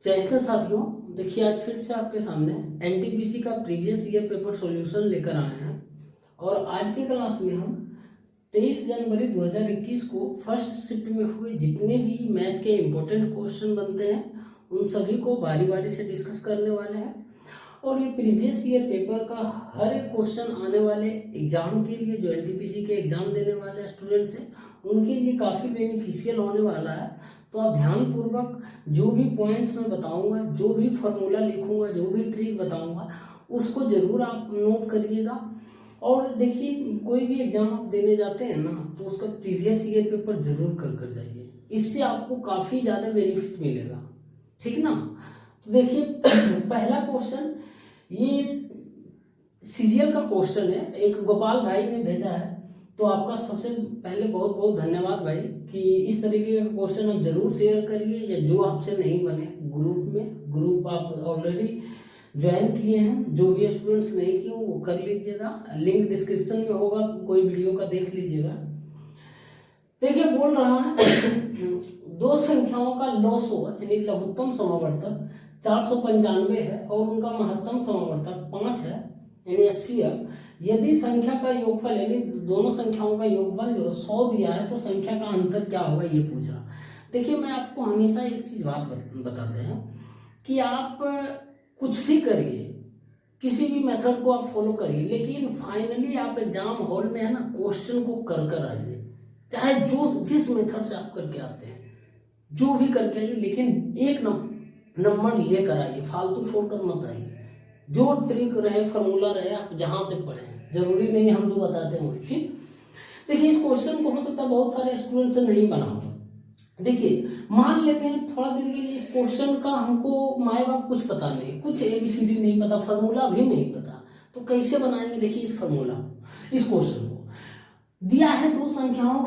Channel साथियों, देखिए आज फिर से आपके सामने एनटीपीसी का प्रीवियस ईयर पेपर सॉल्यूशन लेकर आए हैं। और आज के क्लास में हम 23 जनवरी 2021 को फर्स्ट शिफ्ट में हुए जितने भी मैथ के इम्पोर्टेंट क्वेश्चन बनते हैं उन सभी को बारी बारी से डिस्कस करने वाले हैं। और ये प्रीवियस ईयर पेपर का हर एक क्वेश्चन आने वाले एग्जाम के लिए, जो एनटीपीसी के एग्जाम देने वाले स्टूडेंट्स हैं उनके लिए काफ़ी बेनिफिशियल होने वाला है। तो आप ध्यानपूर्वक जो भी पॉइंट्स मैं बताऊंगा, जो भी फॉर्मूला लिखूंगा, जो भी ट्रिक बताऊंगा उसको ज़रूर आप नोट करिएगा। और देखिए, कोई भी एग्जाम आप देने जाते हैं ना तो उसका प्रीवियस ईयर पेपर जरूर कर जाइए, इससे आपको काफ़ी ज़्यादा बेनिफिट मिलेगा, ठीक ना। तो देखिए पहला क्वेश्चन ये सीजीएल का क्वेश्चन है, एक गोपाल भाई ने भेजा है। तो आपका सबसे पहले बहुत बहुत धन्यवाद भाई कि इस तरीके का क्वेश्चन आप जरूर शेयर करिए, या जो आपसे नहीं बने ग्रुप आप ऑलरेडी ज्वाइन किए हैं, जो भी स्टूडेंट्स नहीं किए वो कर लीजिएगा, लिंक डिस्क्रिप्शन में होगा, कोई वीडियो का देख लीजिएगा। देखिए बोल रहा है दो संख्याओं का लॉसो यानी लघुत्तम समावर्तक 495 है और उनका महत्तम समावर्तक 5 है यानी HCF। यदि संख्या का योगफल यानी दोनों संख्याओं का योगफल जो 100 दिया है तो संख्या का अंतर क्या होगा, ये पूछ रहा। देखिए मैं आपको हमेशा एक चीज बात बताते हैं कि आप कुछ भी करिए, किसी भी मेथड को आप फॉलो करिए, लेकिन फाइनली आप एग्जाम हॉल में है ना क्वेश्चन को कर आइए, चाहे जो जिस मेथड से आप करके आते हैं जो भी करके आइए, लेकिन एक नंबर लेकर आइए, फालतू छोड़कर मत आइए। जो ट्रिक रहे, फार्मूला रहे, आप जहां से पढ़े, जरूरी नहीं हम जो बताते हैं। ठीक, देखिए इस क्वेश्चन को हो सकता है बहुत सारे स्टूडेंट से नहीं बना हो। देखिए मान लेते हैं थोड़ा देर के लिए इस क्वेश्चन का हमको माए बाप कुछ पता नहीं, कुछ ABCD नहीं पता, फार्मूला भी नहीं पता, तो कैसे बनाएंगे। देखिए इस फार्मूला, इस क्वेश्चन को दिया है दो संख्याओं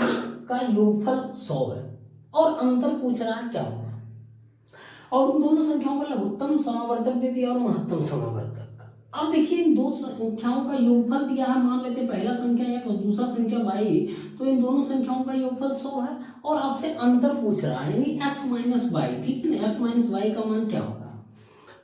का योगफल 100 है और अंतर पूछ रहा है क्या होगा, और उन दोनों संख्याओं का लघुत्तम समावर्तक दे दिया और महत्तम समावर्तक। अब देखिए इन दो संख्याओं का योगफल दिया है, मान लेते पहला संख्या एक और दूसरा संख्या y, तो इन दोनों संख्याओं का योगफल 100 है और आपसे अंतर पूछ रहा है यानी x माइनस वाई। ठीक है ना, x माइनस वाई का मान क्या होगा।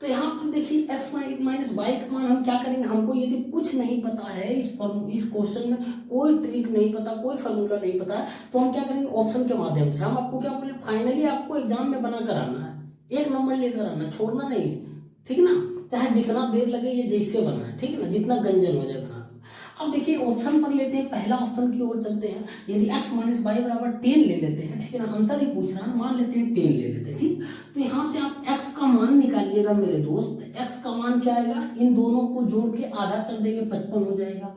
तो यहाँ पर देखिए x माइनस वाई का मान हम क्या करेंगे, हमको यदि कुछ नहीं पता है, इस क्वेश्चन में कोई ट्रिक नहीं पता, कोई फार्मूला नहीं पता है, तो हम क्या करेंगे, ऑप्शन के माध्यम से हम आपको क्या बोले, फाइनली आपको एग्जाम में बना कर आना है, एक नंबर लेकर आना, छोड़ना नहीं है, ठीक ना, चाहे जितना देर लगे, ये जैसे बना है, ठीक है ना, जितना गंजन हो जाए बना। अब देखिए ऑप्शन पर लेते हैं, पहला ऑप्शन की ओर चलते हैं। यदि x माइनस वाई बराबर 10 ले लेते हैं, ठीक है ना, अंतर ही पूछ रहा है, मान लेते हैं 10 ले लेते हैं। ठीक, तो यहाँ से आप x का मान निकालिएगा मेरे दोस्त। x का मान क्या आएगा, इन दोनों को जोड़ के आधा कर देंगे, 55 हो जाएगा।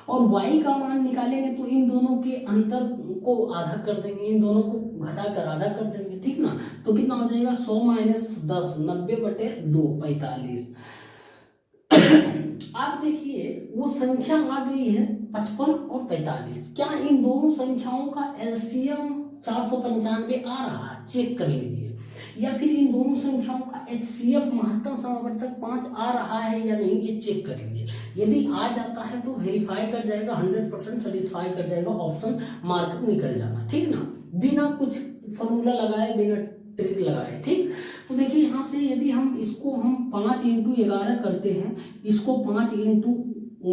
और y का मान निकालेंगे तो इन दोनों के अंतर को आधा कर देंगे, इन दोनों को घटा कर आधा कर देंगे, ठीक ना, तो कितना हो जाएगा 100 माइनस 10, 90/2, 45। आप देखिए वो संख्या आ गई है 55 और 45। क्या इन दोनों संख्याओं का LCM 495 आ रहा है, चेक कर लीजिए, या फिर इन दोनों संख्याओं का HCF महत्तम समावर्तक 5 आ रहा है या नहीं, ये चेक कर लीजिए। यदि आ जाता है तो वेरीफाई कर जाएगा, 100% सेटिस्फाई कर जाएगा, ऑप्शन मार्कर निकल जाना, ठीक ना, बिना कुछ फॉर्मूला लगाए, बिना ट्रिक लगाए। ठीक, तो देखिए यहाँ से यदि हम इसको 5 × 11 करते हैं, इसको 5 ×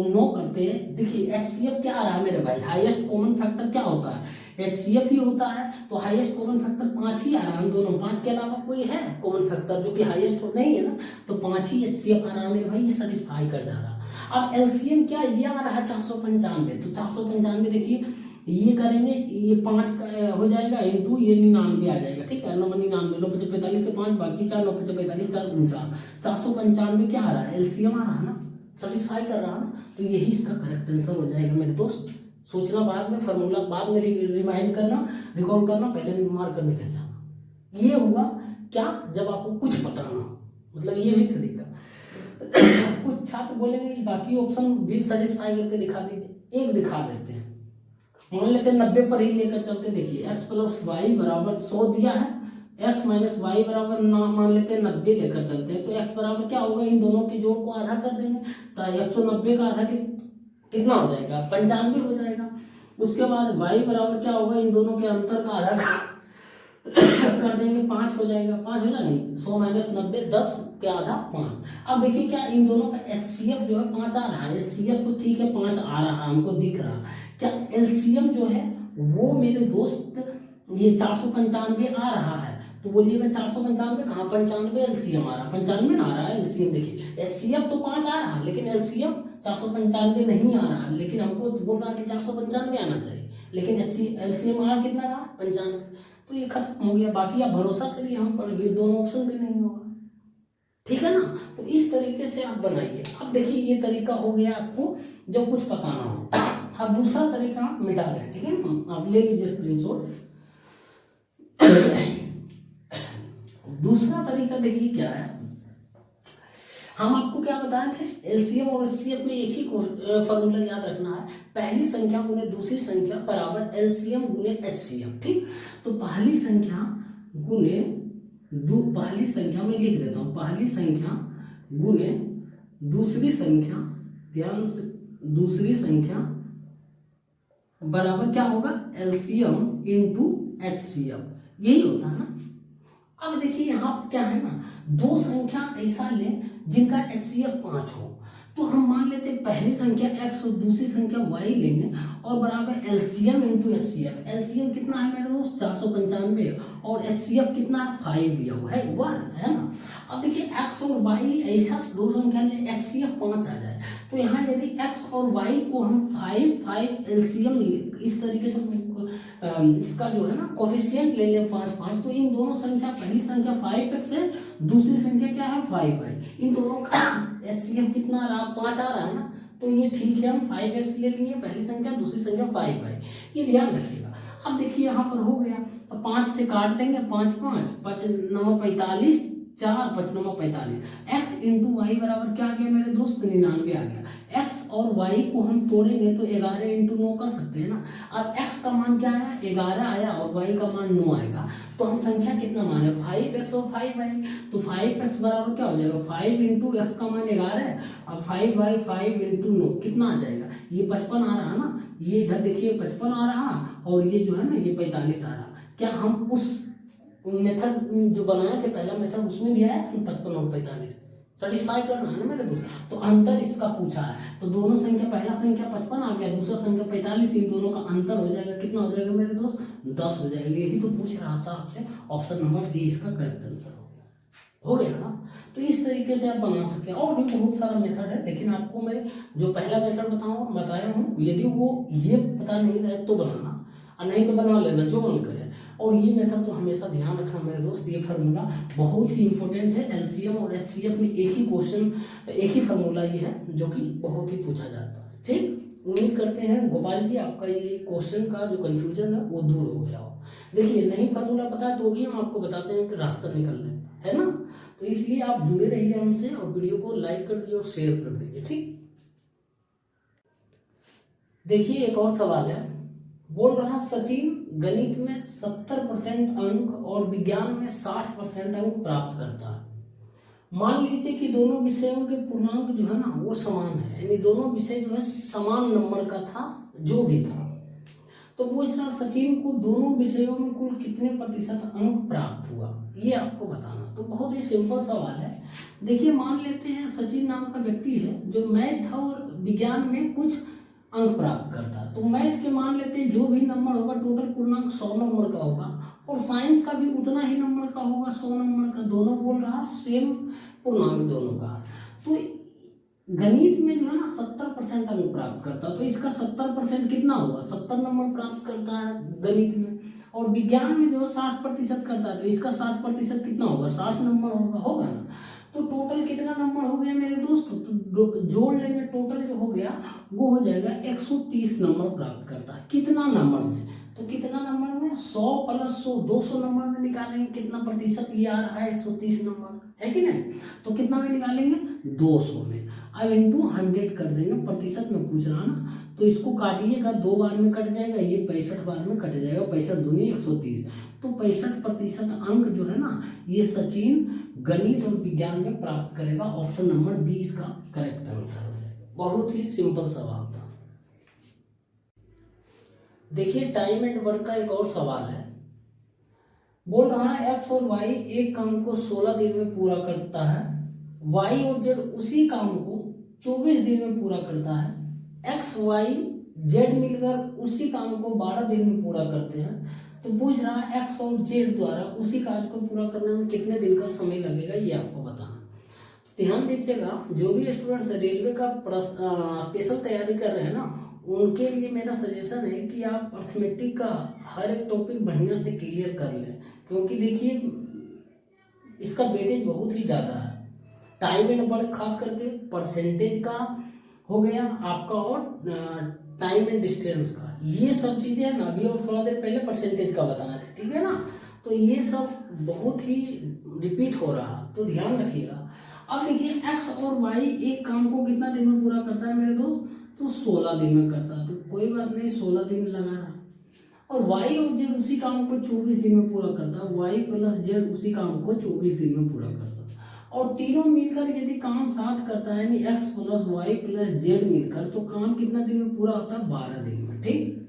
9 करते हैं, देखिए HCF क्या आ रहा है मेरे भाई, हाईएस्ट कॉमन फैक्टर क्या होता है, HCF ही होता है, तो हाईएस्ट कॉमन फैक्टर 5 ही आ रहा है। हम दोनों 5 के अलावा कोई है कॉमन फैक्टर जो कि हाईएस्ट नहीं है ना, तो 5 ही HCF आ रहा है मेरे भाई, ये सेटिस्फाई कर जा रहा है। अब LCM क्या ये आ रहा है 495, तो 495 देखिए ये करेंगे, ये 5 का हो जाएगा इंटू ये 99 आ जाएगा, ठीक है, 99, 9 × 45 के 5, बाकी 4, 9 × 45, 4 49, 495 क्या आ रहा है, LCM आ रहा है ना, सेटिस्फाई कर रहा है ना, तो यही इसका करेक्ट आंसर हो जाएगा मेरे दोस्त। सोचना बाद में, फार्मूला बाद में रिमाइंड करना, रिकॉल करना, पहले मार्क करने निकल जाना। ये हुआ क्या, जब आपको कुछ पता ना हो, मतलब ये भी तरीका। कुछ छात्र बोलेंगे बाकी ऑप्शन भी सेटिस्फाई करके दिखा दीजिए, एक दिखा देते हैं, मान लेते हैं 90 पर ही लेकर चलते। देखिए x + y बराबर 100 दिया है, x माइनस वाई बराबर मान लेते हैं 90 लेकर चलते हैं, तो x बराबर क्या होगा, इन दोनों के जोड़ को आधा कर देंगे, तो 190 का आधा कितना हो जाएगा, 95 हो जाएगा। उसके बाद y बराबर क्या होगा, इन दोनों के अंतर का आधा कर देंगे 5 हो जाएगा, 5 हो जाएगा, 100 माइनस 90, 10 के आधा 5। अब देखिए क्या इन दोनों का एचसीएफ जो है 5 आ रहा है, एचसीएफ तो ठीक है 5 आ रहा है हमको दिख रहा, क्या एलसीएम जो है वो मेरे दोस्त ये 495 आ रहा है? तो बोलिएगा 495 कहाँ, 95 एलसीएम आ रहा, 95 ना आ रहा है एलसीएम। देखिए एचसीएफ तो 5 आ रहा है लेकिन एलसीएम 495 नहीं आ रहा, लेकिन हमको बोल रहा कि 495 आना चाहिए, लेकिन एलसीएम आ कितना रहा, 95। तो ये खत्म हो गया। बाकी आप भरोसा करिए हम पर, ये दोनों ऑप्शन भी नहीं होगा, ठीक है ना। तो इस तरीके से आप बनाइए। अब देखिए ये तरीका हो गया आपको जब कुछ पता ना हो। अब दूसरा तरीका मिटा दें, ठीक है ना, आप ले लीजिए स्क्रीनशॉट। दूसरा तरीका देखिए क्या है, हम आपको क्या बताए थे, एलसीएम और एचसीएफ में एक ही फॉर्मूला याद रखना है, पहली संख्या गुने दूसरी संख्या बराबर एलसीएम गुने एचसीएफ, ठीक। तो पहली संख्या गुने पहली संख्या में लिख देता हूं, पहली संख्या गुने दूसरी संख्या, ध्यान से, दूसरी संख्या बराबर क्या होगा, एलसीएम इंटू एचसीएफ, यही होता है ना। अब देखिए यहाँ पर क्या है ना, दो संख्या ऐसा लें जिनका एचसीएफ 5 हो, तो हम मान लेते हैं पहली संख्या x और दूसरी संख्या y लेंगे और बराबर एलसीएम इंटू एचसीएफ। एलसीएम कितना है मेरे दोस्त, 495, और एचसीएफ कितना है, 5 दिया हुआ है, 1 है ना। अब देखिए x और y ऐसा दो संख्या ले, एचसीएफ 5 आ जाए, तो यहाँ यदि x और y को हम 5 एलसीएम इस तरीके से इसका जो है ना कोफिशिएंट ले लें 5, तो इन दोनों संख्या, पहली संख्या 5x है, दूसरी संख्या क्या है 5 है, इन दोनों का एचसीएफ कितना आ रहा, 5 आ रहा है ना। तो ये ठीक है, हम 5x ले लेंगे, पहली संख्या दूसरी संख्या 5 है, ये ध्यान रखिएगा। अब देखिए यहाँ पर हो गया, अब 5 से काट देंगे, 5 5 5 9 45, 4 5 9 45, x इंटू वाई बराबर क्या आ गया मेरे दोस्त, 99 आ गया। x और y को हम तोड़ेंगे तो 11 इंटू 9 कर सकते हैं ना। अब x का मान क्या है, 11 आया, और y का मान 9 आएगा, तो हम संख्या कितना माने, 5x और 5 y, तो 5x बराबर क्या हो जाएगा, 5 इंटू एक्स का मान 11 है, और 5 इंटू 9 कितना आ जाएगा, ये 55 आ रहा है ना, ये इधर देखिए 55 आ रहा, और ये जो है ना ये 45 आ रहा। क्या हम उस मेथड जो बनाए थे पहला मेथड उसमें भी आया था 55 और 45, सेटिस्फाई करना है ना मेरे दोस्त। तो अंतर इसका पूछा है, तो दोनों संख्या, पहला संख्या 55 आ गया, दूसरा संख्या 45, इन दोनों का अंतर हो जाएगा, कितना हो जाएगा मेरे दोस्त, 10 हो जाएगा। यही तो पूछ रहा था आपसे, ऑप्शन नंबर डी इसका करेक्ट आंसर हो गया ना। तो इस तरीके से आप बना सकते हैं, और भी बहुत सारा मेथड है, लेकिन आपको मैं जो पहला मेथड बताया हूँ, यदि वो ये पता नहीं रहे तो बनाना, और नहीं तो बना लेना जो मन करे। और ये मेथड तो हमेशा ध्यान रखना मेरे दोस्त, ये फार्मूला बहुत ही इंपॉर्टेंट है, एलसीएम और एचसीएफ में एक ही क्वेश्चन, एक ही फार्मूला ये है जो कि बहुत ही पूछा जाता है, ठीक। उम्मीद करते हैं गोपाल जी आपका ये क्वेश्चन का जो कंफ्यूजन है वो दूर हो गया हो। देखिए नहीं फार्मूला पता है तो भी हम आपको बताते हैं कि रास्ता निकलने है ना, तो इसलिए आप जुड़े रहिए हमसे, और वीडियो को लाइक कर दीजिए और शेयर कर दीजिए, ठीक। देखिए एक और सवाल है, बोल रहा सचिन गणित में 70% अंक और विज्ञान में 60% अंक प्राप्त करता है। मान लीजिए कि दोनों विषयों के पूर्णांक जो है ना वो समान है, यानी दोनों विषय जो है समान नंबर का था जो भी था। तो पूछ रहा सचिन को दोनों विषयों में कुल कितने प्रतिशत अंक प्राप्त हुआ, ये आपको बताना। तो बहुत ही सिंपल सवाल है। देखिए मान लेते हैं सचिन नाम का व्यक्ति है जो मैथ और विज्ञान में कुछ अंक प्राप्त करता है, तो मैथ के मान लेते हैं जो भी नंबर होगा टोटल पूर्णांक 100 नंबर का होगा, और साइंस का भी उतना ही नंबर का होगा, 100 नंबर का, दोनों बोल रहा सेम पूर्णांक दोनों का। तो गणित में जो है ना 70% अंक प्राप्त करता है, तो इसका 70% कितना होगा, 70 नंबर प्राप्त करता है गणित में, और विज्ञान में जो है 60% करता है, तो इसका 60% कितना होगा, 60 नंबर होगा ना। तो टोटल कितना नंबर हो गया मेरे दोस्त, तो जोड़ लेंगे, टोटल जो हो गया वो हो जाएगा 130 नंबर प्राप्त करता है। कितना नंबर में, तो कितना नंबर में, 100 प्लस 100 200 नंबर में निकालेंगे, कितना प्रतिशत ये आ रहा है, 130 नंबर है कि नहीं, तो कितना में निकालेंगे, 200 में। अब इंटू 100 कर देंगे, प्रतिशत में पूछ रहा ना, तो इसको काटिएगा, 2 बार में कट जाएगा, ये 65 बार में कट जाएगा, 65 दूनी 130, तो 65% अंक जो है ना ये सचिन गणित और विज्ञान में प्राप्त करेगा। ऑप्शन नंबर बी इसका करेक्ट आंसर हो जाएगा। बहुत ही सिंपल सवाल था। देखिए टाइम एंड वर्क का एक और सवाल है, बोल रहा है एक्स और वाई एक काम को 16 दिन में पूरा करता है, वाई और जेड उसी काम को 24 दिन में पूरा करता है, एक्स वाई जेड मिलकर उसी काम को 12 दिन में पूरा करते हैं। तो पूछ रहा है एक्स और जेड द्वारा उसी कार्य को पूरा करने में कितने दिन का समय लगेगा, ये आपको बताना। ध्यान दीजिएगा, जो भी स्टूडेंट्स रेलवे का स्पेशल तैयारी कर रहे हैं ना, उनके लिए मेरा सजेशन है कि आप अर्थमेटिक का हर एक टॉपिक बढ़िया से क्लियर कर लें, क्योंकि देखिए इसका वेटेज बहुत ही ज़्यादा है। टाइम एंड वर्क खास करके परसेंटेज का हो गया आपका, और टाइम एंड डिस्टेंस का, ये सब चीज़ें हैं ना। अभी और थोड़ा देर पहले परसेंटेज का बताना था, ठीक है ना। तो ये सब बहुत ही रिपीट हो रहा, तो ध्यान रखिएगा। अब देखिए एक्स और वाई एक काम को कितना दिन में पूरा करता है मेरे दोस्त, तो 16 दिन में करता है। तो कोई बात नहीं, 16 दिन लगा रहा है। और वाई और जेड उसी काम को 24 दिन में पूरा करता है, वाई प्लस जेड उसी काम को 24 दिन में पूरा करता है। और तीनों मिलकर यदि काम साथ करता है, यानी x plus y plus z मिलकर, तो काम कितना दिन में पूरा होता है, 12 दिन में, ठीक।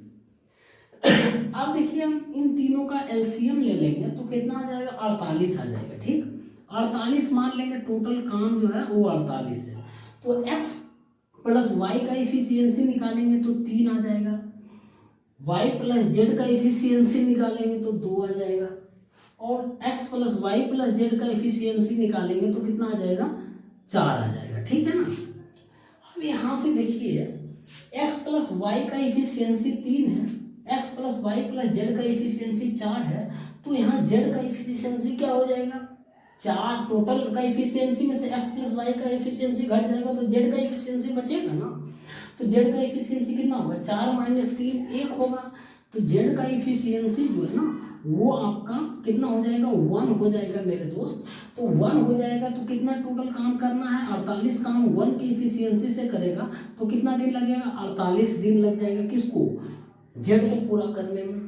अब देखिए हम इन तीनों का एलसीएम ले लेंगे तो कितना आ जाएगा, 48 आ जाएगा, ठीक। 48 मान लेंगे, टोटल काम जो है वो 48 है। तो x प्लस वाई का इफिशियंसी निकालेंगे तो 3 आ जाएगा, y प्लस जेड का इफिशियंसी निकालेंगे तो 2 आ जाएगा, और x plus y plus z का इफिशियंसी निकालेंगे तो कितना आ जाएगा, 4 आ जाएगा, ठीक है ना। अब यहाँ से देखिए x प्लस वाई का इफिशियंसी 3 है, x plus y plus z का इफिशियंसी 4 है, तो यहाँ z का इफिशियंसी क्या हो जाएगा, 4। टोटल का इफिशियंसी में से x प्लस वाई का इफिशियंसी घट जाएगा तो z का इफिशियंसी बचेगा ना। तो z का इफिशियंसी कितना होगा, 4 माइनस 3 1 होगा। तो z का इफिशियंसी जो है ना वो आपका कितना हो जाएगा, 1 हो जाएगा मेरे दोस्त। तो 1 हो जाएगा तो कितना टोटल काम करना है, 48 काम 1 की इफिशियंसी से करेगा तो कितना दिन लगेगा, 48 दिन लग जाएगा। किसको, z को पूरा करने में।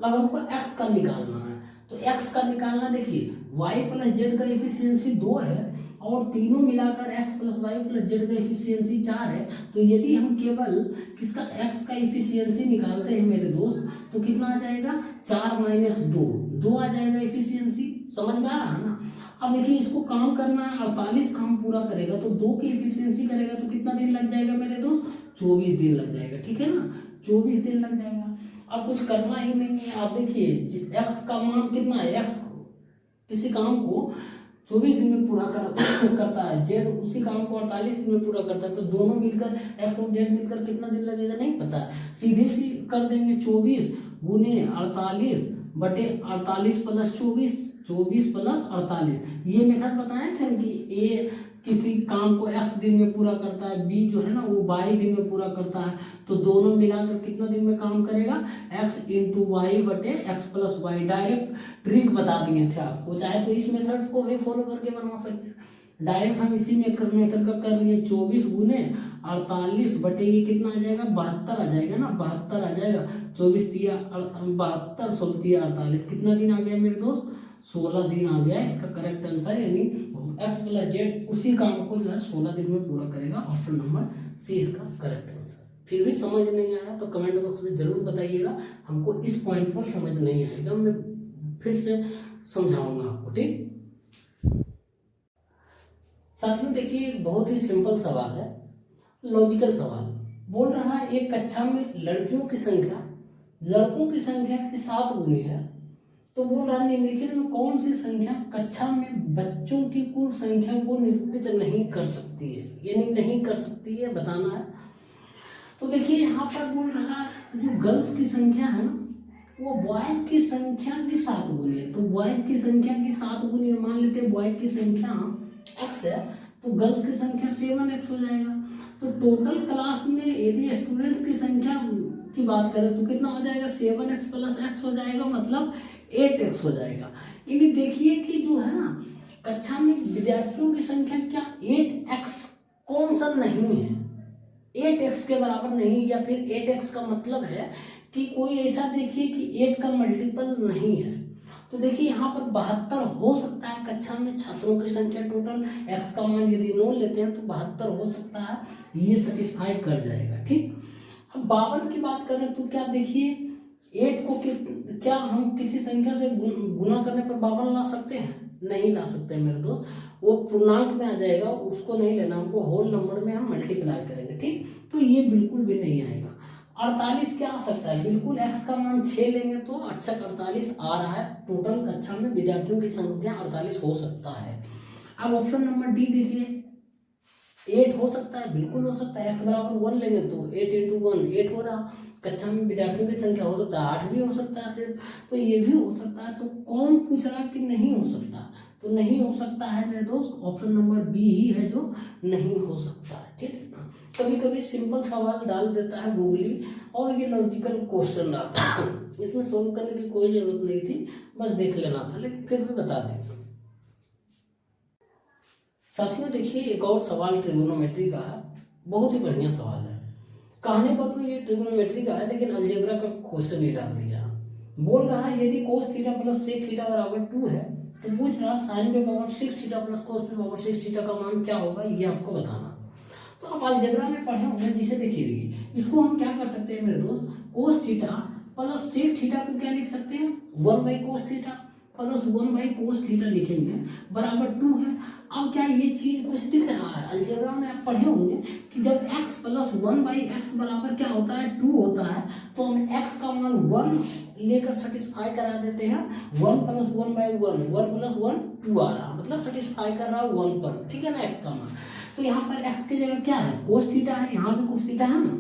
अब हमको x का निकालना है, तो x का निकालना, देखिए y प्लस जेड का इफिशियंसी 2 है और तीनों मिलाकर x plus y plus z का इफिशियंसी 4 है। तो यदि हम केवल किसका, x का इफिशियंसी निकालते हैं मेरे दोस्त, तो कितना आ जाएगा, 4 माइनस 2 आ जाएगा इफिशियंसी। समझ में आ रहा है ना। अब देखिए इसको काम करना है, 48 काम पूरा करेगा तो 2 की इफिशियंसी करेगा तो कितना दिन लग जाएगा मेरे दोस्त, 24 दिन लग जाएगा, ठीक है ना, 24 दिन लग जाएगा। अब कुछ करना ही नहीं है। आप देखिए x का मान कितना है, x किसी काम को 24 दिन में पूरा करता है, जेड उसी काम को 48 दिन में पूरा करता है। तो दोनों मिलकर एक्स और जेड मिलकर कितना दिन लगेगा नहीं पता, सीधे सी कर देंगे, 24 गुने 48 बटे 48 प्लस 24, 24 प्लस 48। ये मेथड बताए थे कि ए किसी काम को x दिन में पूरा करता है, b जो है ना वो y दिन में पूरा करता है, तो दोनों मिलाकर कितना दिन में काम करेगा, x इंटू वाई बटे x plus y. Direct trick बता दिए थे आपको, चाहे तो इस मेथड को भी फॉलो करके बना सकते हैं। डायरेक्ट हम इसी मेथड का कर लिए, 24 गुने 48 बटे ये कितना आ जाएगा, 72 आ जाएगा ना, 72 आ जाएगा। 24 तिया 72, 16 तिया 48, कितना दिन आ गया मेरे दोस्त, 16 दिन आ गया इसका करेक्ट आंसर। यानी x प्लस जेड उसी काम को जो है 16 दिन में पूरा करेगा। ऑप्शन नंबर सी इसका करेक्ट आंसर। फिर भी समझ नहीं आया तो कमेंट बॉक्स में जरूर बताइएगा, हमको इस पॉइंट पर समझ नहीं आएगा, मैं फिर से समझाऊंगा आपको, ठीक। साथ में देखिए बहुत ही सिंपल सवाल है, लॉजिकल सवाल। बोल रहा है एक कक्षा में लड़कियों की संख्या लड़कों की संख्या की 7 गुनी है, तो बोल रहा है निम्नलिखित में कौन सी संख्या कक्षा में बच्चों की कुल संख्या को निरूपित नहीं कर सकती है, यानी नहीं कर सकती है, बताना है। तो देखिए यहाँ पर बोल रहा है जो गर्ल्स की संख्या है ना वो बॉयज की संख्या की 7 गुनी है। तो बॉयज की संख्या की 7 गुनी है, मान लेते हैं बॉयज की संख्या x है तो गर्ल्स की संख्या 7x हो जाएगा। तो टोटल क्लास में यदि स्टूडेंट्स की संख्या की बात करें तो कितना हो जाएगा, 7x प्लस x हो जाएगा, मतलब 8x हो जाएगा। यानी देखिए कि जो है ना कक्षा में विद्यार्थियों की संख्या क्या 8x कौन सा नहीं है, 8x के बराबर नहीं, या फिर 8x का मतलब है कि कोई ऐसा देखिए कि 8 का मल्टीपल नहीं है। तो देखिए यहाँ पर 72 हो सकता है कक्षा में छात्रों की संख्या टोटल, x का मान यदि 9 लेते हैं तो 72 हो सकता है, ये सेटिस्फाई कर जाएगा, ठीक। अब 52 की बात करें तो क्या देखिए 8 को क्या हम किसी संख्या से गुना करने पर 52 ला सकते हैं? नहीं ला सकते मेरे दोस्त, वो पूर्णांक में आ जाएगा, उसको नहीं लेना हमको, होल नंबर में हम मल्टीप्लाई करेंगे, ठीक। तो ये बिल्कुल भी नहीं आएगा। 48 क्या आ सकता है? बिल्कुल x का मान 6 लेंगे तो अच्छा 48 आ रहा है। टोटल कक्षा में विद्यार्थियों की संख्या 48 हो सकता है। अब ऑप्शन नंबर डी देखिए, 8 हो सकता है, बिल्कुल हो सकता है। x बराबर 1 लेंगे तो 8 इंटू 1 8 हो रहा। कक्षा में विद्यार्थियों की संख्या हो सकता है 8 भी हो सकता है सिर्फ, तो ये भी हो सकता है। तो कौन पूछ रहा है कि नहीं हो सकता? तो नहीं हो सकता है मेरे दोस्त, ऑप्शन नंबर बी ही है जो नहीं हो सकता है, ठीक है ना। कभी कभी सिंपल सवाल डाल देता है गूगली और ये लॉजिकल क्वेश्चन आता है, इसमें सोल्व करने की कोई जरूरत नहीं थी, बस देख लेना था, लेकिन फिर भी बता देंगे। साथियों देखिए, एक और सवाल ट्रिगोनोमेट्री का है, बहुत ही बढ़िया सवाल है। कहने को तो ये ट्रिगोनोमेट्री का है, लेकिन अलजेब्रा का क्वेश्चन ही डाल दिया। बोल रहा है यदि cos theta plus sec theta बराबर 2 है, तो पूछ रहा sin पे पावर 6 थीटा प्लस cos पे पावर 6 थीटा का मान क्या होगा, ये आपको बताना। तो आप अलजेब्रा में पढ़े होंगे, जिसे देखिए इसको हम क्या कर सकते हैं मेरे दोस्त, cos theta plus sec theta को क्या लिख सकते हैं, 1/cos theta plus 1/cos theta लिखेंगे बराबर 2 है। अब क्या ये चीज कुछ दिख रहा है? अलजेब्रा में आप पढ़े होंगे कि जब x प्लस 1/x बराबर क्या होता है, 2 होता है, तो हम x का मान 1 लेकर सेटिस्फाई करा देते हैं। 1 प्लस 1/1 1 प्लस 1 2 आ रहा, मतलब सेटिस्फाई कर रहा है 1 पर, ठीक है ना, x का मान। तो यहाँ पर x की जगह क्या है, cos थीटा है, यहाँ भी cos थीटा है ना,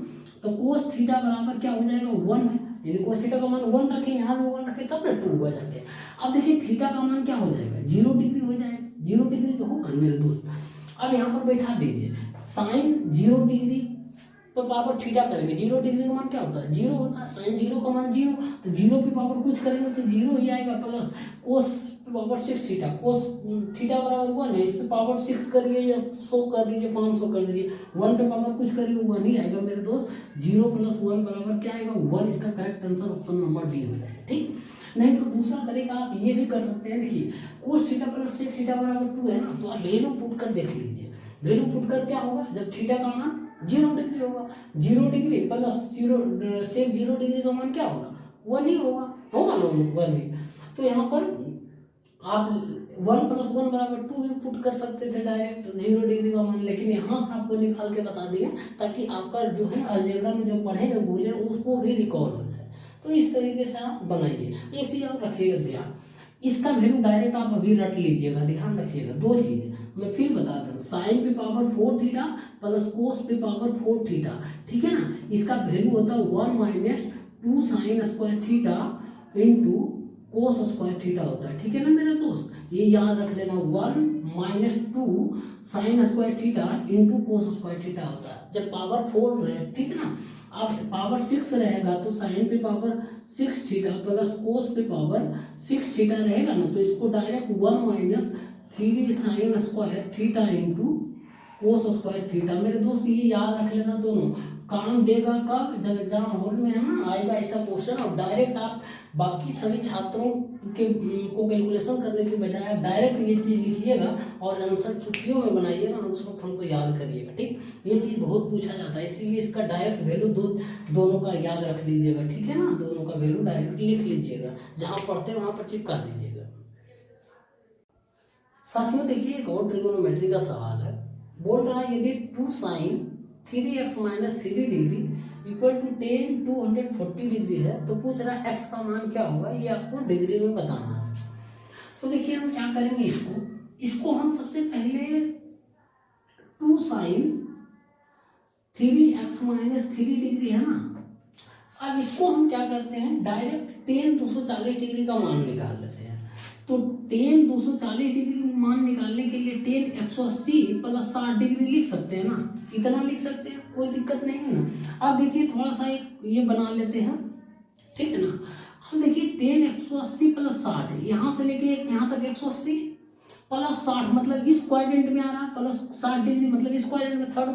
तो cos थीटा बराबर क्या हो जाएगा, 1 है। यदि cos थीटा का मान 1 रखें, यहाँ भी 1 रखें, तब ना 2 हो जाते हैं। अब देखिए थीटा का मान क्या हो जाएगा, 0 डिग्री हो जाएगा, 0 डिग्री तो होगा मेरे दोस्त। अब यहाँ पर बैठा दीजिए, साइन 0 डिग्री पर पावर थीटा करेंगे, 0 डिग्री का मान क्या होता है, 0 होता है, साइन 0 का मान 0, तो 0 पे पावर कुछ करेंगे तो 0 ही आएगा, प्लस कोस पे पावर 6 थीटा, कोस थीटा बराबर 1 है, इस पे पावर 6 करिए या 100 कर दीजिए, 500 कर दीजिए, 1 पे पावर कुछ करिए 1 ही आएगा मेरे दोस्त। 0 प्लस 1 बराबर क्या आएगा, 1। इसका correct answer option number D हो जाएगा, ठीक। नहीं तो दूसरा तरीका आप ये भी कर सकते हैं, देखिए cos theta plus sec theta बराबर 2 है ना, तो आप वैल्यू पुट कर देख लीजिए। वैल्यू पुट कर क्या होगा, जब थीटा का मान 0 डिग्री होगा, 0 डिग्री प्लस 0 सेक 0 डिग्री का मान क्या होगा, 1 ही होगा ना, 1 ही। तो यहाँ पर आप 1 प्लस 1 बराबर 2 भी पुट कर सकते थे डायरेक्ट 0 डिग्री का मान, लेकिन यहाँ से आपको निकाल के बता दिया ताकि आपका जो है अलजेब्रा में जो पढ़े में भूले उसको भी रिकॉल हो जाए। तो इस तरीके से आप बनाइए। एक चीज़ आप रखिएगा ध्यान, इसका वैल्यू डायरेक्ट आप अभी रट लीजिएगा, ध्यान रखिएगा। दो चीज़ मैं फिर बता दूँ, साइन पे पावर 4 थीटा प्लस कोस पे पावर 4 थीटा, ठीक है ना, इसका वैल्यू होता है 1 minus 2 sine square theta into cos square theta होता है, ठीक है ना मेरे दोस्त, ये याद रख लेना। 1 minus 2 sine square theta into cos square theta होता है जब पावर 4 रहे, ठीक है ना। अब पावर 6 रहेगा तो साइन पे पावर 6 थीटा प्लस कोस पे पावर 6 थीटा रहेगा ना, तो इसको direct 1 minus 3 sine square theta into cos square theta. मेरे दोस्त ये याद रख लेना, दोनों काम देगा कब, जब एग्जाम हॉल में है ना आएगा ऐसा क्वेश्चन, और डायरेक्ट आप बाकी सभी छात्रों के को कैलकुलेशन करने के बजाय डायरेक्ट ये चीज़ लिखिएगा और आंसर छुट्टियों में बनाइएगा, नोट्स में हमको याद करिएगा, ठीक। ये चीज़ बहुत पूछा जाता है, इसीलिए इसका डायरेक्ट वैल्यू दोनों का याद रख लीजिएगा, ठीक है ना, दोनों का वैल्यू डायरेक्ट लिख लीजिएगा, जहाँ पढ़ते हैं वहाँ पर चिपका दीजिएगा। साथियों देखिए, एक और ट्रिगोनोमेट्री का सवाल है, बोल रहा है यदि 2 sine 3x minus 3 degree equal to 10 240 degree है, तो पूछ रहा है x का मान क्या होगा, ये आपको डिग्री में बताना है। तो देखिए हम क्या करेंगे, इसको हम सबसे पहले 2 साइन 3x माइनस 3 डिग्री है ना, अब इसको हम क्या करते हैं, डायरेक्ट 10 240 डिग्री का मान निकाल लेते हैं। तो 10 240 डिग्री मान निकालने के लिए 10 180 प्लस 60 डिग्री लिख सकते हैं ना, इतना लिख सकते हैं, कोई दिक्कत नहीं है ना। अब देखिए थोड़ा सा ये बना लेते हैं, ठीक है ना। अब देखिए 10 180 प्लस 60 है, यहाँ से लेके यहाँ तक 180 प्लस 60 मतलब इस क्वाड्रेंट में आ रहा, प्लस 60 डिग्री मतलब इस क्वाड्रेंट में, थर्ड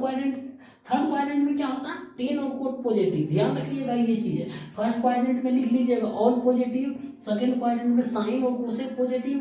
क्वाड्रेंट में क्या होता है, 10 और कोट पॉजिटिव, ध्यान रखिएगा ये चीज है। फर्स्ट क्वाड्रेंट में लिख लीजिएगा ऑल पॉजिटिव, सेकंड क्वाड्रेंट में साइन और कोसेक पॉजिटिव,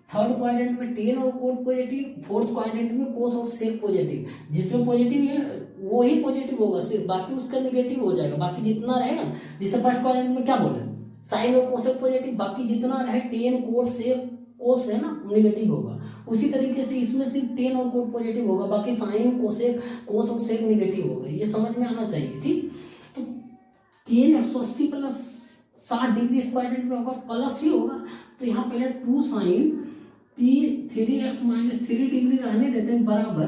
थर्ड क्वाड्रेंट में 10 और कोट पॉजिटिव, फोर्थ क्वाड्रेंट में कोस और सेक पॉजिटिव। जिसमें पॉजिटिव है वो ही पॉजिटिव होगा सिर्फ, बाकी उसका नेगेटिव हो जाएगा, बाकी जितना रहेगा। जैसे फर्स्ट क्वाड्रेंट में क्या बोले साइन और कोसेक पॉजिटिव, बाकी जितना रहे टेन कोट सेक कोस है ना निगेटिव होगा। उसी तरीके से इसमें सिर्फ टेन और कोट पॉजिटिव होगा, बाकी साइन कोसेक कोस और सेक निगेटिव होगा। ये समझ में आना चाहिए। ठीक, तो tan 180 plus 60 degree square root में होगा, प्लस ही होगा। तो यहाँ पहले 2 साइन 3x माइनस 3 डिग्री रहने देते हैं बराबर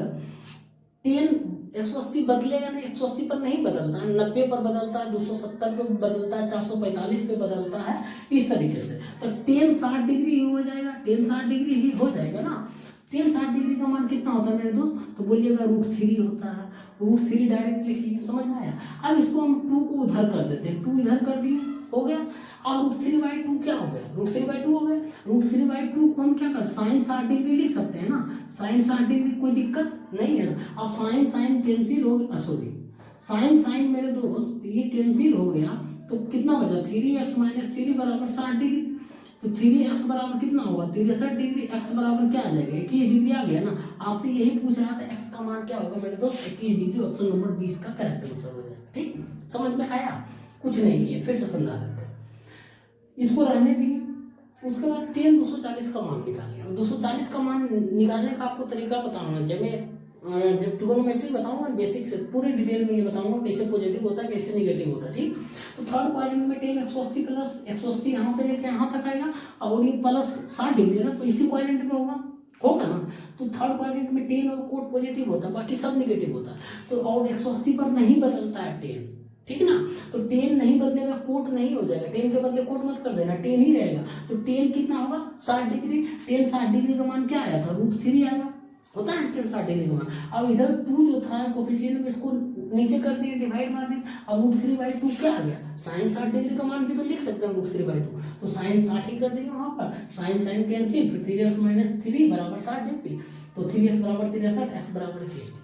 टेन 180 बदलेगा नहीं, 180 पर नहीं बदलता है, 90 पर बदलता है, 270 पे बदलता है, 445 पे बदलता है, इस तरीके से। तो टेन 60 डिग्री ही हो जाएगा, टेन 60 डिग्री ही हो जाएगा ना। टेन 60 डिग्री का मान कितना होता है मेरे दोस्त? तो बोलिएगा √3 होता है। √3 डायरेक्ट लिखिए, समझ में आया। अब इसको हम 2 को उधर कर देते हैं, 2 इधर कर दिए, हो गया। और √3/2 क्या हो गया? √3/2 हो गया। √3/2 को हम क्या कर साइन 60 डिग्री लिख सकते हैं ना, साइन 60 डिग्री, कोई दिक्कत नहीं है ना। अब साइन साइन कैंसिल हो गया, सॉरी साइन साइन मेरे दोस्त ये कैंसिल हो गया, तो कितना बचा? 3x माइनस 3 बराबर 60 डिग्री। तो 3x बराबर कितना होगा? 63 डिग्री। x बराबर क्या आ जाएगा? 21 डिग्री आ गया ना। आपसे यही पूछ रहा था x का मान क्या होगा मेरे दोस्त? 21 डिग्री। ऑप्शन नंबर 20 का करेक्ट आंसर हो जाएगा। ठीक, समझ में आया? कुछ नहीं किया, फिर से समझा देते हैं। इसको रहने दिए, उसके बाद टेन 240 का मान निकालिए। 240 का मान निकालने का आपको तरीका पता होना चाहिए। मैं जब ट्रिगोनोमेट्री बताऊंगा बेसिक से पूरे डिटेल में ये बताऊंगा कैसे पॉजिटिव होता है कैसे निगेटिव होता है। ठीक, तो थर्ड क्वाड्रेंट में टेन 180 प्लस 180 यहाँ से लेकर यहाँ तक आएगा, और ये प्लस 60 डिग्री ना, तो इसी क्वाड्रेंट में होगा ना। तो थर्ड क्वाड्रेंट में टेन और कोट पॉजिटिव होता है, बाकी सब निगेटिव होता है। तो और 180 पर नहीं बदलता है टेन, ठीक ना। तो टेन नहीं बदलेगा, कोट नहीं हो जाएगा, टेन के बदले कोट मत कर देना, टेन ही रहेगा। तो टेन कितना होगा? 60 डिग्री। टेन 60 डिग्री का मान क्या आया था? √3 आया, होता है टेन 60 डिग्री का मान। अब इधर 2 जो था कोफिशिएंट में, इसको नीचे कर दिए, डिवाइड मार दिए। अब √3/2 क्या आ गया? साइन 60 डिग्री का मान भी तो लिख सकते हैं √3/2, तो साइन 60 ही कर दिए वहां पर। साइन साइन कैंसिल, फिर 3x माइनस 3 बराबर 60 डिग्री। तो 3x बराबर 63, x बराबर 21 डिग्री।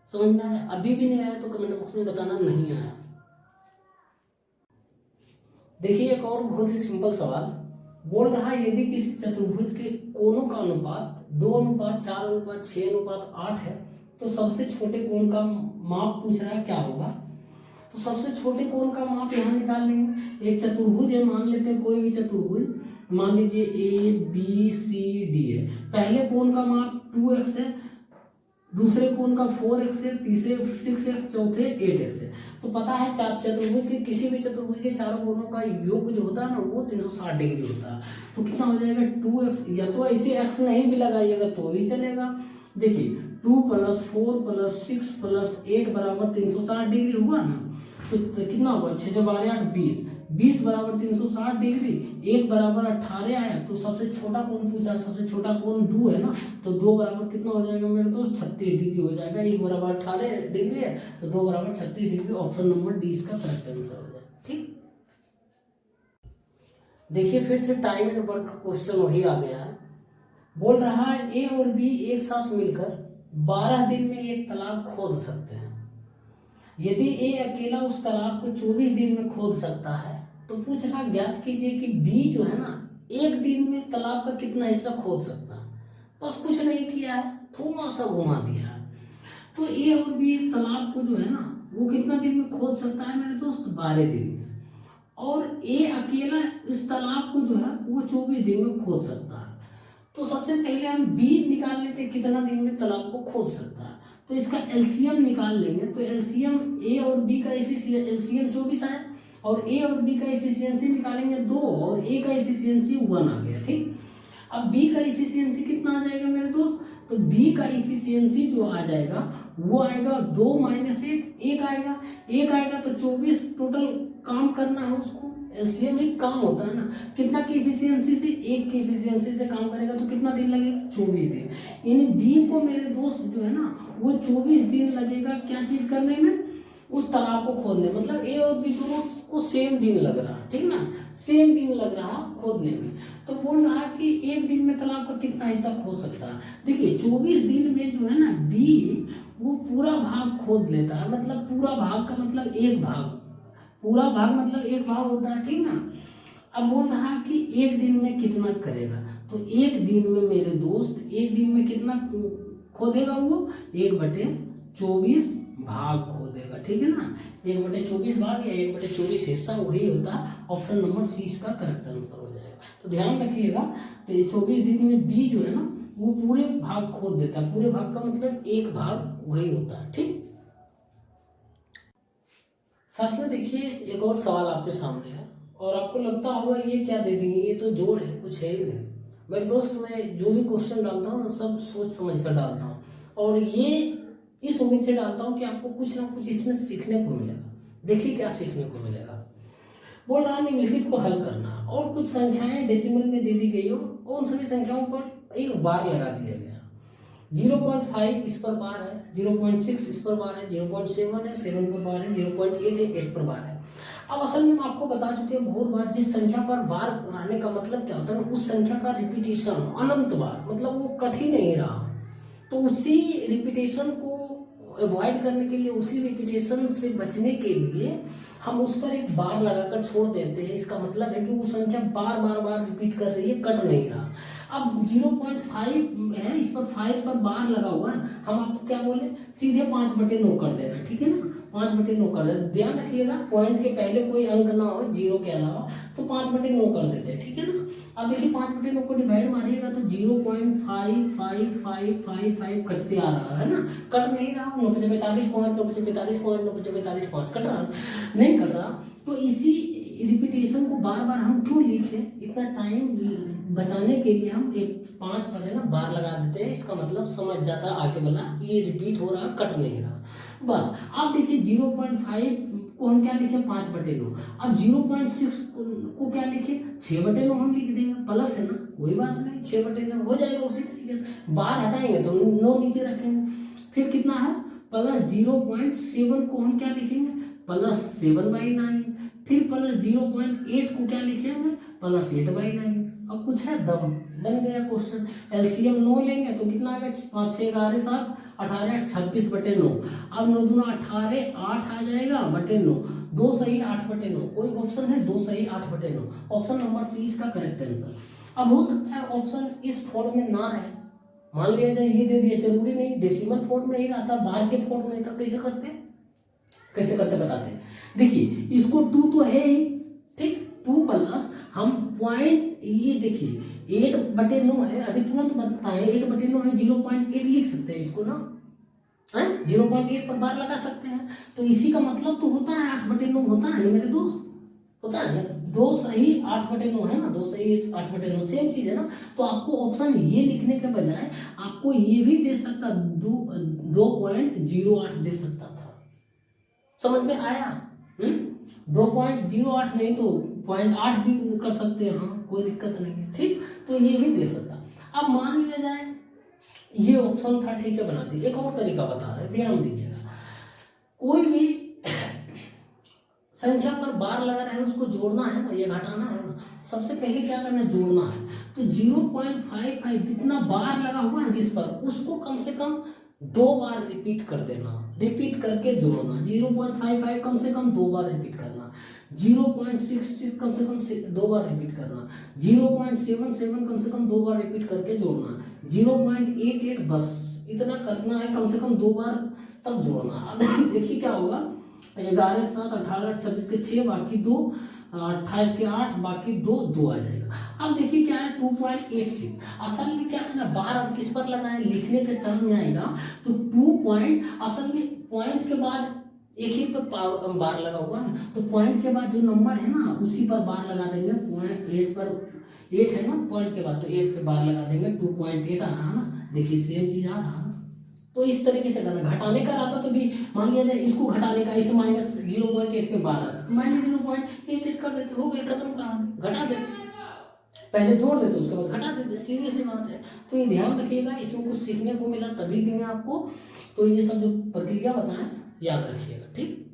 समझ में आया? अभी भी नहीं आया तो कमेंट बॉक्स में बताना नहीं आया। देखिए एक और बहुत ही सिंपल सवाल बोल रहा है, यदि किसी चतुर्भुज के कोणों का अनुपात 2:4:6:8 है तो सबसे छोटे कोण का माप पूछ रहा है, क्या होगा? तो सबसे छोटे कोण का माप यहाँ निकाल लेंगे। एक चतुर्भुज है, मान लेते हैं कोई भी चतुर्भुज, मान लीजिए ABCD है। पहले कोण का माप 2x है, दूसरे कोण का 4x है, तीसरे 6x, चौथे 8x है। तो पता है चतुर्भुज के किसी भी चतुर्भुज के चारों कोणों का योग जो होता है ना वो 360 डिग्री होता है। तो कितना हो जाएगा? 2x, या तो ऐसे x नहीं भी लगाइएगा तो भी चलेगा। देखिए 2 + 4 + 6 + 8 बराबर 360 डिग्री हुआ ना। तो कितना होगा? 6 × 12 = 20, 20 बराबर 360 डिग्री, 1 बराबर 18 आया। तो सबसे छोटा कोण पूछा, सबसे छोटा कोण 2 है ना, तो 2 बराबर कितना हो जाएगा मेरे दोस्त? 36 डिग्री हो जाएगा। 1 बराबर 18 डिग्री है तो 2 बराबर 36 डिग्री। ऑप्शन नंबर डी इसका करेक्ट आंसर हो जाएगा। ठीक, देखिए फिर से टाइम एंड वर्क का क्वेश्चन वही आ गया है। बोल रहा है ए और बी एक साथ मिलकर 12 दिन में एक तालाब खोद सकते हैं। यदि ए अकेला उस तालाब को 24 दिन में खोद सकता है तो पूछ रहा ज्ञात कीजिए कि बी जो है ना एक दिन में तालाब का कितना हिस्सा खोद सकता है। बस कुछ नहीं किया है, थोड़ा सा घुमा दिया है। तो ए और बी तालाब को जो है ना वो कितना दिन में खोद सकता है मेरे दोस्त? 12 दिन में। और ए अकेला इस तालाब को जो है वो 24 दिन में खोद सकता है। तो सबसे पहले हम बी निकाल लेते हैं कितना दिन में तालाब को खोद सकता है। तो इसका एलसीएम निकाल लेंगे। तो एलसीएम ए और बी का एलसीएम 24 आया, और ए और बी का एफिशिएंसी निकालेंगे 2 और ए का एफिशिएंसी 1 आ गया। ठीक, अब बी का एफिशिएंसी कितना आ जाएगा मेरे दोस्त? तो बी का एफिशिएंसी जो आ जाएगा वो आएगा 2 - 1 आएगा, 1 आएगा तो 24 टोटल काम करना है उसको। एलसीएम एक काम होता है ना, कितना की एफिशिएंसी से? 1 की एफिशिएंसी से काम करेगा तो कितना दिन लगेगा? 24 दिन। यानी बी को मेरे दोस्त जो है ना वो 24 दिन लगेगा क्या चीज करने में? उस तालाब को खोदने। मतलब ए और बी दोनों को सेम दिन लग रहा है, ठीक ना, सेम दिन लग रहा खोदने में। तो बोल रहा है कि एक दिन में तालाब का कितना हिस्सा खोद सकता है। देखिए 24 दिन में जो है ना बी वो पूरा भाग खोद लेता है। मतलब पूरा भाग का मतलब एक भाग, पूरा भाग मतलब एक भाग होता है, ठीक ना। अब बोल रहा है कि एक दिन में कितना करेगा। तो एक दिन में मेरे दोस्त एक दिन में कितना खोदेगा? वो 1/24 24 भाग खो देगा, ठीक है ना। 1/24 भाग या 1/24 हिस्सा वही होता है। ऑप्शन नंबर सी इसका करेक्ट आंसर हो जाएगा। तो ध्यान रखिएगा, तो ये 24 दिन में बी जो है ना वो पूरे भाग खोद देता है। पूरे भाग का मतलब एक भाग वही होता है, ठीक। साथ में देखिए एक और सवाल आपके सामने है और आपको लगता होगा ये क्या दे देंगे, ये तो जोड़ है, कुछ है ही नहीं। मेरे दोस्त, मैं जो भी क्वेश्चन डालता हूँ सब सोच समझ कर डालता हूँ और ये इस उम्मीद से डालता हूँ कि आपको कुछ ना कुछ इसमें सीखने को मिलेगा। देखिए क्या सीखने को मिलेगा। बोल रहा निम्नलिखित को हल करना और कुछ संख्याएं डेसिमल में दे दी गई हो और उन सभी संख्याओं पर एक बार लगा दिया गया। 0.5 इस पर बार है, 0.6 इस पर बार है, 0.7 है, 7 पर बार है, 0.8 है, 8 पर बार है। अब असल में हम आपको बता चुके हैं बहुत बार, जिस संख्या पर बार आने का मतलब क्या होता है ना, उस संख्या का रिपीटेशन अनंत बार, मतलब वो कठिन नहीं रहा। तो उसी रिपीटेशन को अवॉइड करने के लिए, उसी रिपीटेशन से बचने के लिए हम उस पर एक बार लगाकर छोड़ देते हैं। इसका मतलब है कि वो संख्या बार बार बार रिपीट कर रही है, कट नहीं रहा। अब 0.5 है, इस पर 5 पर बार लगा हुआ है, हम आपको क्या बोले, सीधे 5/9 कर देना, ठीक है ना। 5/9 कर देना। ध्यान रखिएगा पॉइंट के पहले कोई अंक ना हो जीरो के अलावा, तो 5/9 कर देते हैं, ठीक है ना। अब देखिए 5/9 को डिवाइड मारिएगा तो 0.5555 कटते आ रहा है ना, कट नहीं रहा। 9×45 5, 9×45 5, 9×45 5 कट रहा नहीं, कट रहा। तो इसी रिपीटेशन को बार बार हम क्यों लिखें, इतना टाइम बचाने के लिए हम एक 5 पर है ना बार लगा देते हैं। इसका मतलब समझ जाता है आगे वाला ये रिपीट हो रहा, कट नहीं रहा, बस। आप देखिए 0.5 को हम क्या लिखे, 5/9। अब 0.6 को क्या लिखे, 6/9 हम लिख देंगे, प्लस है ना, कोई बात नहीं, 6/9 हो जाएगा। उसी तरीके से बार हटाएंगे तो 9 नीचे रखेंगे, फिर कितना है प्लस 0.7 को हम क्या लिखेंगे, +7/9, फिर प्लस 0.8 को क्या लिखेंगे, +8/9। अब कुछ है दम, बन गया क्वेश्चन। एलसीएम 9 लेंगे तो कितना आएगा, 5 6 11 7 18 26/9। अब 9 दूना 18, 8 आ जाएगा बटे 9, 2 सही 8/9। कोई ऑप्शन है 2 सही 8/9, ऑप्शन नंबर सी इसका करेक्ट आंसर। अब हो सकता है ऑप्शन इस फॉर्म में ना रहे, मान लिया जाए ये दे दिया, जरूरी नहीं डेसिमल फॉर्म में ही रहता, बार के फॉर्म में था। कैसे करते बताते हैं। देखिए इसको 2 तो है ही, ठीक, 2 प्लस हम पॉइंट, ये देखिए 8/9 है, अभी तुरंत बताएं 8/9 है, 0.8 लिख सकते हैं इसको ना, 0.8 पर बार लगा सकते हैं। तो इसी का मतलब तो होता है 8/9 होता है ना मेरे दोस्त, होता है ना। 2 सही 8/9 है ना, 2 सही 8/9 सेम चीज है ना। तो आपको ऑप्शन ये लिखने के बजाय आपको ये भी दे सकता, 2.08 दे सकता था। समझ में आया? 2.08 नहीं तो 0.8 भी कर सकते हैं, हाँ कोई दिक्कत नहीं है, ठीक। तो ये भी दे सकता। अब मान लिया जाए ये ऑप्शन था, ठीक है, बना दिए। एक और तरीका बता रहे हैं, ध्यान दीजिएगा। कोई भी संख्या पर बार लगा रहा है, उसको जोड़ना है ना, ये घटाना है ना, सबसे पहले क्या करना है, जोड़ना है। तो 0.55 जितना बार लगा हुआ है जिस पर, उसको कम से कम 2 बार रिपीट कर देना, रिपीट करके जोड़ना। 0.55 कम से कम 2 बार रिपीट करना, 0.66 कम से कम 2 बार रिपीट करना, 0.77 कम से कम 2 बार रिपीट करके जोड़ना, 0.88 बस इतना करना है, कम से कम 2 बार तब जोड़ना। अब देखिए क्या होगा, 11 7 18 26 के 6 बाकी 2, 28 के 8 बाकी 2 आ जाएगा। अब देखिए क्या है 2.86, असल में क्या है ना, बार अब किस पर लगाए, लिखने के टर्म में आएगा तो 2 पॉइंट, असल में पॉइंट के बाद एक ही पर बार लगा हुआ है, तो पॉइंट के बाद जो नंबर है ना उसी पर बार लगा देंगे। पॉइंट 8 पर 8 है ना पॉइंट के बाद, तो 8 पे बार लगा देंगे, 2.8 आ रहा है ना, देखिए सेम चीज आ रहा है। तो इस तरीके से करना। घटाने का रहता तो भी मान लिया जाए इसको घटाने का, इसे -0.8 पे बार आता तो -0.88 कर देते, हो गए खत्म कहानी, घटा देते, पहले जोड़ देते उसके बाद घटा देते, सीधी सी बात है। तो ये ध्यान रखिएगा, इसमें कुछ सीखने को मिला तभी दिए आपको। तो ये सब जो प्रक्रिया बताएं याद रखिएगा, ठीक।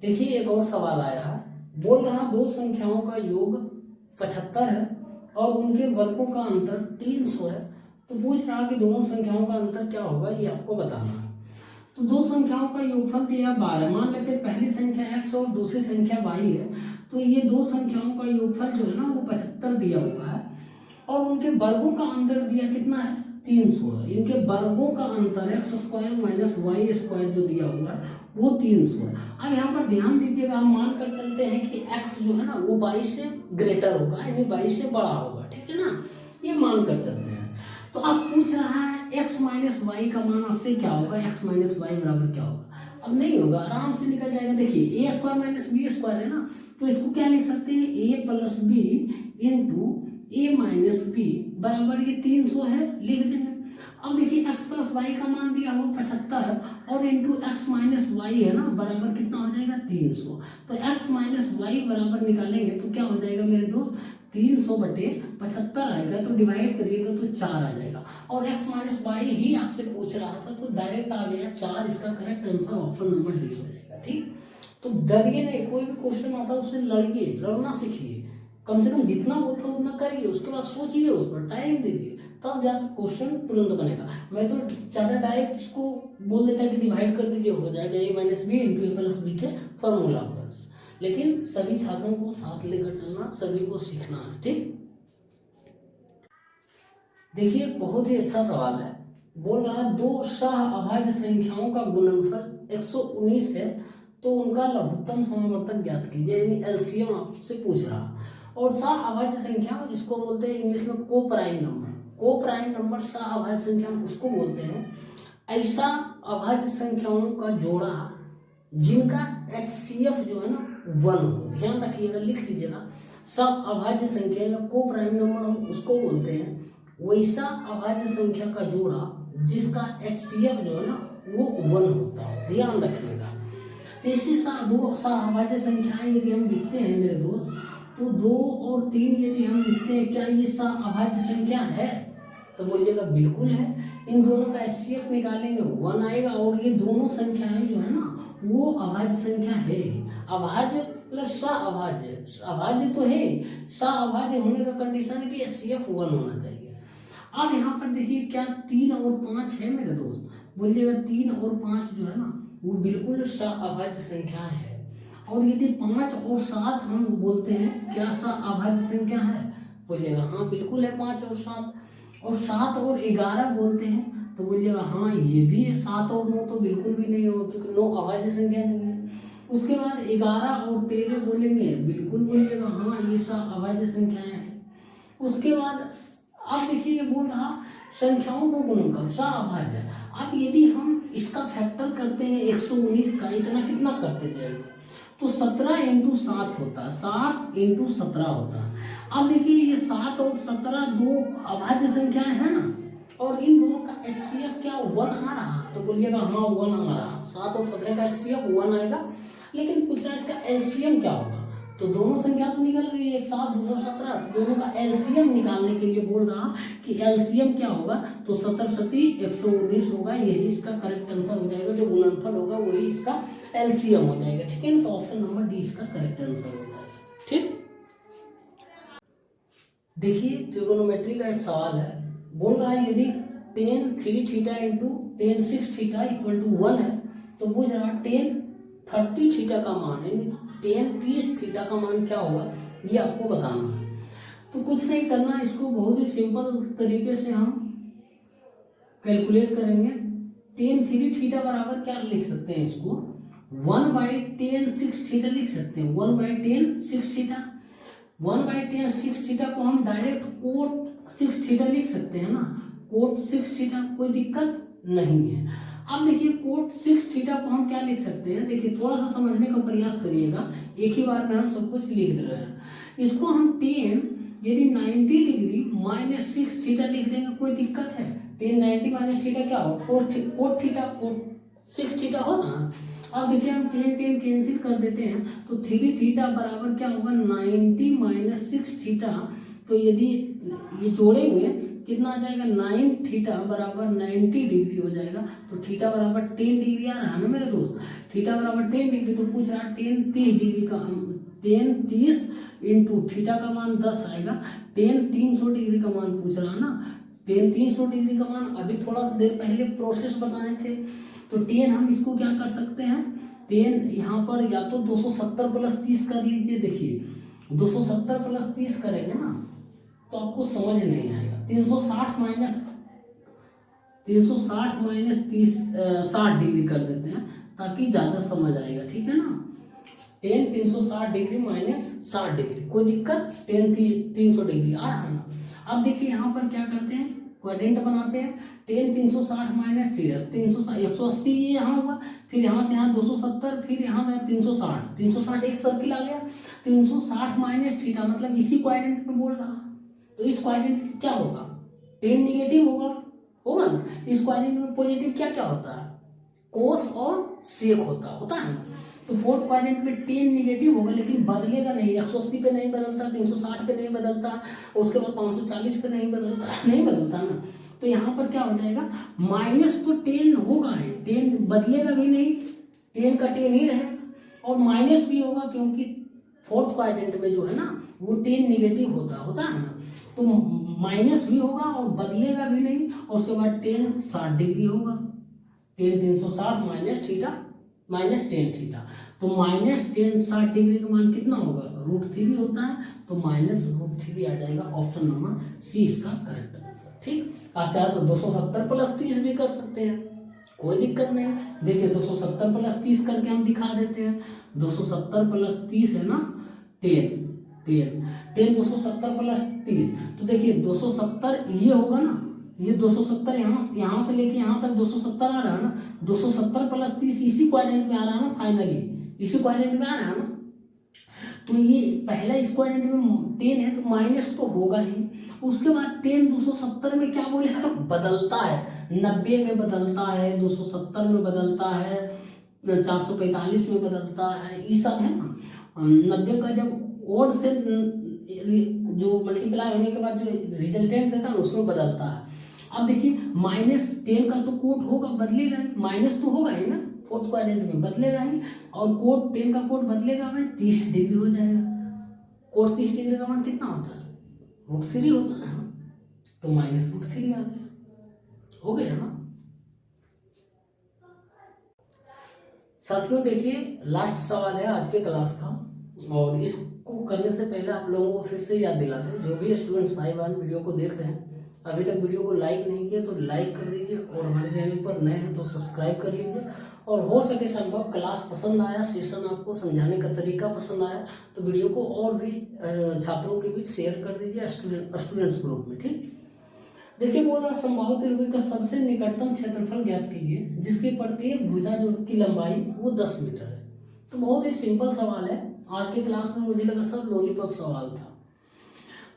देखिए एक और सवाल आया है, बोल रहा 2 संख्याओं का योग 75 है और उनके वर्गों का अंतर 300 है। तो पूछ रहा कि दोनों संख्याओं का अंतर क्या होगा, ये आपको बताना है। तो 2 संख्याओं का योगफल दिया 12, मान लेते हैं पहली संख्या x और दूसरी संख्या y है। तो ये 2 संख्याओं का योगफल जो है ना वो 75 दिया हुआ है और उनके वर्गों का अंतर दिया कितना है 300 है। इनके वर्गों का अंतर x square minus y square जो दिया हुआ है वो 300 है। अब यहाँ पर ध्यान दीजिएगा, हम मान कर चलते हैं कि x जो है ना वो 22 से ग्रेटर होगा, यानी 22 से बड़ा होगा, ठीक है ना, ये मान कर चलते हैं। तो अब पूछ रहा है x माइनस वाई का मान आपसे क्या होगा, x माइनस वाई बराबर क्या होगा। अब नहीं होगा, आराम से निकल जाएगा। देखिए ए स्क्वायर माइनस बी स्क्वायर है ना, तो इसको क्या लिख सकते हैं, ए प्लस बी इंटू ए माइनस बी बराबर ये 300 है, लिख देंगे। अब देखिए x प्लस वाई का मान दिया हो 75 और इंटू एक्स माइनस वाई है ना, बराबर कितना हो जाएगा 300। तो x माइनस वाई बराबर निकालेंगे तो क्या हो जाएगा मेरे दोस्त, 300 बटे 75 आएगा, तो डिवाइड करिएगा तो 4 आ जाएगा। और x माइनस वाई ही आपसे पूछ रहा था तो डायरेक्ट आ गया 4, इसका correct answer option number D हो जाएगा। ठीक, तो डरिए नहीं, कोई भी क्वेश्चन आता है उससे लड़िए, लड़ना सीखिए, कम से कम जितना होता है उतना करिए, उसके बाद सोचिए, उस पर टाइम दीजिए, तब जाकर क्वेश्चन तुरंत बनेगा। मैं तो ज़्यादा डायरेक्ट इसको बोल देता है कि डिवाइड कर दीजिए, हो जाएगा ए माइनस बी इंटू ए प्लस बी के फॉर्मूला पर। लेकिन सभी छात्रों को साथ लेकर चलना, सभी को सीखना है। ठीक, देखिए बहुत ही अच्छा सवाल है। बोल रहा है दो सह अभाज्य संख्याओं का गुणनफल 119 है, तो उनका लघुत्तम समवर्तक ज्ञात कीजिए, यानी एलसीएम आपसे पूछ रहा। और सह अभाज्य संख्या जिसको बोलते हैं इंग्लिश में को प्राइम नंबर, को प्राइम नंबर सह अभाज्य संख्या उसको बोलते हैं ऐसा अभाज्य संख्याओं का जोड़ा जिनका HCF जो है ना 1 हो। ध्यान रखिएगा, लिख लीजिएगा, सह अभाज्य संख्या या को प्राइम नंबर हम उसको बोलते हैं वैसा अभाज्य संख्या का जोड़ा जिसका HCF जो है ना वो 1 होता हो। ध्यान रखिएगा। तो इसी दो अभाज्य संख्याएं यदि हम लिखते हैं मेरे दोस्त, तो 2 और 3 यदि हम लिखते हैं, क्या ये अभाज्य संख्या है, तो बोलिएगा बिल्कुल है। इन दोनों का HCF निकालेंगे 1 आएगा, और ये दोनों संख्याएं जो है ना वो अभाज्य संख्या है। अभाज्य प्लस अभाज्य, अभाज्य तो है, अभाज्य होने का कंडीशन है कि HCF 1 होना चाहिए। अब यहाँ पर देखिए क्या 3 और 5 है मेरे दोस्त, बोलिएगा 3 और 5 जो है ना वो बिल्कुल अभाज्य संख्या है। और यदि 5 और 7 हम बोलते हैं क्या अभाज्य संख्या है, बोलिएगा हाँ बिल्कुल है 5 और 7। और 7 और 11 बोलते हैं तो बोलिएगा हाँ ये भी है। 7 और 9 तो बिल्कुल भी नहीं होगा क्योंकि 9 अभाज्य संख्या नहीं है। उसके बाद 11 और 13 बोलेंगे, बिल्कुल बोलिएगा हाँ ये अभाज्य संख्याएं हैं। उसके बाद अब देखिए ये बोल रहा संख्याओं को गुणनफल अभाज्य। अब यदि हम इसका फैक्टर करते हैं 119 का, इतना कितना करते थे तो 17 इंटू 7 होता है, 7 इंटू 17 होता है। अब देखिए ये 7 और 17 दो अभाज्य संख्याएं हैं ना, और इन दोनों का HCF क्या 1 आ रहा, तो बोलिएगा हाँ 1 आ रहा। 7 और 17 का HCF 1 आएगा, लेकिन पूछ रहा है इसका LCM क्या होगा। तो दोनों संख्या तो निकल रही है, एक 7 दूसरा 17, तो दोनों का LCM निकालने के लिए बोल रहा कि LCM क्या होगा, तो 17 सती 119 होगा, यही इसका करेक्ट आंसर हो जाएगा। जो गुणनफल होगा वही इसका LCM हो जाएगा। ठीक है ना, तो ऑप्शन नंबर डी इसका करेक्ट आंसर हो जाएगा। ठीक, देखिए ट्रिगोनोमेट्री का एक सवाल है। बोल रहा है यदि tan 3 theta into tan 6 theta equal to 1 है, तो पूछ रहा tan 30 थीटा का मान है, tan 30 थीटा का मान क्या होगा ये आपको बताना है। तो कुछ नहीं करना, इसको बहुत ही सिंपल तरीके से हम कैलकुलेट करेंगे। tan 3 थीटा बराबर क्या लिख सकते हैं, इसको 1/tan 6 थीटा लिख सकते हैं। 1/tan 6 थीटा, 1/tan 6 थीटा को हम डायरेक्ट कोट 6 थीटा लिख सकते हैं ना, कोट 6 थीटा, कोई दिक्कत नहीं है। अब देखिए कोट 6 थीटा को हम क्या लिख सकते हैं, देखिए थोड़ा सा समझने का प्रयास करिएगा, एक ही बार में हम सब कुछ लिख दे रहे हैं। इसको हम tan यदि 90 डिग्री माइनस 6 थीटा लिख देंगे, कोई दिक्कत है। tan 90 माइनस थीटा क्या हो, कोट थीटा, कोट 6 थीटा हो ना। अब देखिए हम tan कैंसिल कर देते हैं, तो 3 थीटा बराबर क्या होगा 90 माइनस 6 थीटा। तो यदि ये जोड़ेंगे कितना आ जाएगा, 9 थीटा बराबर 90 डिग्री हो जाएगा। तो थीटा बराबर 10 डिग्री आ रहा है ना मेरे दोस्त, थीटा बराबर 10 डिग्री। तो पूछ रहा है tan 30 डिग्री का, tan 30 इंटू थीटा का मान 10 आएगा। tan 300 डिग्री का मान पूछ रहा है ना, tan 300 डिग्री का मान अभी थोड़ा देर पहले प्रोसेस बताए थे। तो tan हम इसको क्या कर सकते हैं, tan यहाँ पर या तो 270 प्लस 30 कर लीजिए। देखिए 270 प्लस 30 करेंगे ना तो आपको समझ नहीं आएगा। 360 माइनस 360 माइनस 60 डिग्री कर देते हैं ताकि ज़्यादा समझ आएगा, ठीक है ना। टेन 360 डिग्री माइनस 60 डिग्री, कोई दिक्कत, टेन 300 डिग्री आ रहा है ना। अब देखिए यहाँ पर क्या करते हैं, क्वाड्रेंट बनाते हैं। टेन 360 माइनस 180 ये यहाँ हुआ, फिर यहाँ से यहाँ 270, फिर यहाँ से 360 एक सर्किल आ गया। 360 माइनस थीटा मतलब इसी क्वाड्रेंट में बोल रहा, तो इस क्वाड्रेंट में क्या होगा, टेन निगेटिव होगा ना। इस क्वाड्रेंट में पॉजिटिव क्या क्या होता है, कोस और सेक होता है ना। तो फोर्थ क्वाड्रेंट में टेन निगेटिव होगा लेकिन बदलेगा नहीं, 180 पे नहीं बदलता, 360 पे नहीं बदलता, उसके बाद 540 पे नहीं बदलता ना। तो यहाँ पर क्या हो जाएगा, माइनस तो टेन होगा ही, टेन बदलेगा भी नहीं, टेन का टेन ही रहेगा, और माइनस भी होगा क्योंकि फोर्थ क्वाड्रेंट में जो है ना वो टेन निगेटिव होता है ना। तो माइनस भी होगा और बदलेगा भी नहीं, और उसके बाद टेन 60 डिग्री होगा, ten 360 minus theta minus tan theta. तो माइनस टेन 60 डिग्री का मान कितना होगा, √3 होता है, तो माइनस √3 आ जाएगा। ऑप्शन नंबर सी इसका करेक्ट आंसर, ठीक। आप चाहे तो 270 प्लस 30 भी कर सकते हैं, कोई दिक्कत नहीं। देखिए 270 प्लस 30 करके हम दिखा देते हैं। 270 प्लस 30 है ना, 10 270 प्लस 30, तो देखिए 270 ये होगा ना, ये 270 यहाँ से लेके यहाँ तक 270 आ रहा है ना। 270 प्लस 30 इसी क्वाड्रेंट में आ रहा है ना, फाइनली इसी क्वाड्रेंट में आ रहा है ना। तो ये पहला इस क्वाड्रेंट में 10 है तो माइनस तो होगा ही। उसके बाद 10 270 में क्या बोलेगा, बदलता है, 90 में बदलता है, 270 में बदलता है, 445 में बदलता है, ये सब है ना। 90 का जब ओड से जो मल्टीप्लाई होने के बाद जो रिजल्टेंट देता है ना उसमें बदलता है। अब देखिए -10 का तो कोट होगा, बदलेगा ही, माइनस तो होगा ही ना, फोर्थ क्वाड्रेंट में बदलेगा ही, और कोट 10 का कोट बदलेगा भाई 30 डिग्री हो जाएगा। कोट 30 डिग्री का मान कितना होता है, √3 होता है ना, तो -√3 आ गया, हो गया ना। साथियों देखिए लास्ट सवाल है आज के क्लास का, और इसको करने से पहले आप लोगों को फिर से याद दिलाते हैं, जो भी स्टूडेंट्स भाई बहन वीडियो को देख रहे हैं अभी तक वीडियो को लाइक नहीं किया तो लाइक कर दीजिए, और हमारे चैनल पर नए हैं तो सब्सक्राइब कर लीजिए। और हो सके संभव क्लास पसंद आया, सेशन आपको समझाने का तरीका पसंद आया तो वीडियो को और भी छात्रों के बीच शेयर कर दीजिए, स्टूडेंट्स ग्रुप में, ठीक। देखिए बोल रहा समबाहु त्रिभुज का सबसे निकटतम क्षेत्रफल ज्ञात कीजिए जिसकी प्रत्येक भुजा जो की लंबाई वो 10 मीटर है। तो बहुत ही सिंपल सवाल है, आज के क्लास में मुझे लगा सब लॉलीपॉप सवाल था।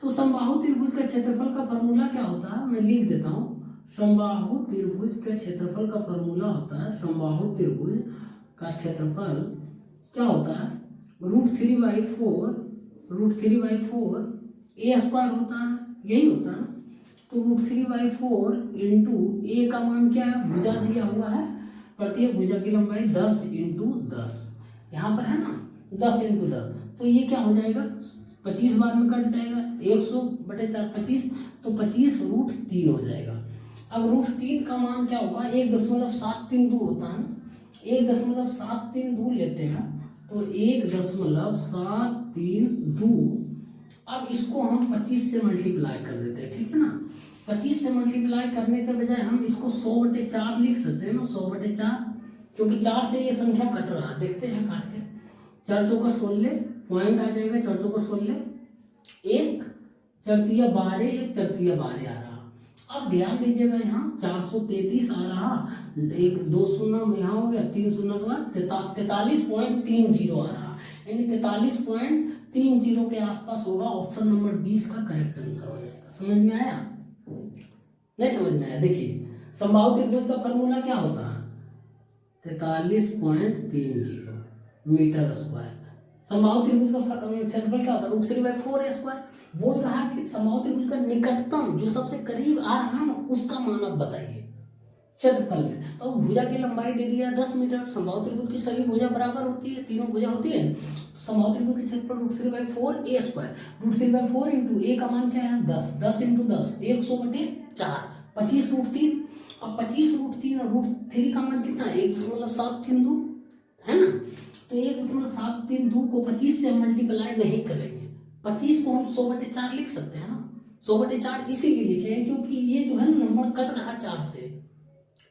तो समबाहु त्रिभुज का क्षेत्रफल का फॉर्मूला क्या होता है, मैं लिख देता हूँ। समबाहु त्रिभुज के क्षेत्रफल का फॉर्मूला होता है, समबाहु त्रिभुज का क्षेत्रफल क्या होता है, √3/4 a² होता है, यही होता है ना। तो √3/4 इंटू ए का मान क्या है, भुजा दिया हुआ है, प्रत्येक भुजा की लंबाई 10 × 10 यहाँ पर है ना, 10 × 10, तो ये क्या हो जाएगा, 25 बार में कट जाएगा, 100/4 25, तो 25 √3 हो जाएगा। अब √3 का मान क्या होगा, 1.732 होता है ना, 1.732 लेते हैं, तो 1.732। अब इसको हम 25 से मल्टीप्लाई कर देते हैं, ठीक है ना। 25 से मल्टीप्लाई करने के बजाय हम इसको 100/4 लिख सकते हैं ना, 100/4, क्योंकि 4 से ये संख्या कट रहा है, देखते हैं काट के। 4 चौका 16 पॉइंट आ जाएगा, 4 चौका 16, 1 4 12, 1 4 12 आ रहा। अब ध्यान दीजिएगा यहाँ 433 आ रहा, 1 2 शून्य में यहाँ हो गया, 3 शून्य के बाद 43.30 आ रहा, यानी 43.30 के आसपास होगा। ऑप्शन नंबर 20 का करेक्ट आंसर हो जाएगा। समझ में आया, नहीं समझ में आया, देखिए समबाहु त्रिभुज का फॉर्मूला क्या होता है, 43.30 मीटर स्क्वायर। समबाहु त्रिभुज का क्षेत्रफल क्या होता है, √3/4 a²। बोल रहा है कि समबाहु त्रिभुज का निकटतम जो सबसे करीब आ रहा है ना उसका मान आप बताइए क्षेत्रफल में। तो भुजा की लंबाई दे दिया 10 मीटर, समबाहु त्रिभुज की सभी भुजा बराबर होती है, तीनों भुजा होती है। समबाहु त्रिभुज के क्षेत्रफल √3/4 a², √3/4 इंटू ए का मान क्या है 10, 10 × 10 100/4, 25 √3। अब 25 √3 और √3 का मान कितना है, 1.732 है ना। तो 1.732 को 25 से मल्टीप्लाई नहीं करेंगे, 25 को हम 100/4 लिख सकते हैं ना। 100/4 इसीलिए लिखे हैं क्योंकि ये जो है ना नंबर कट रहा 4 से,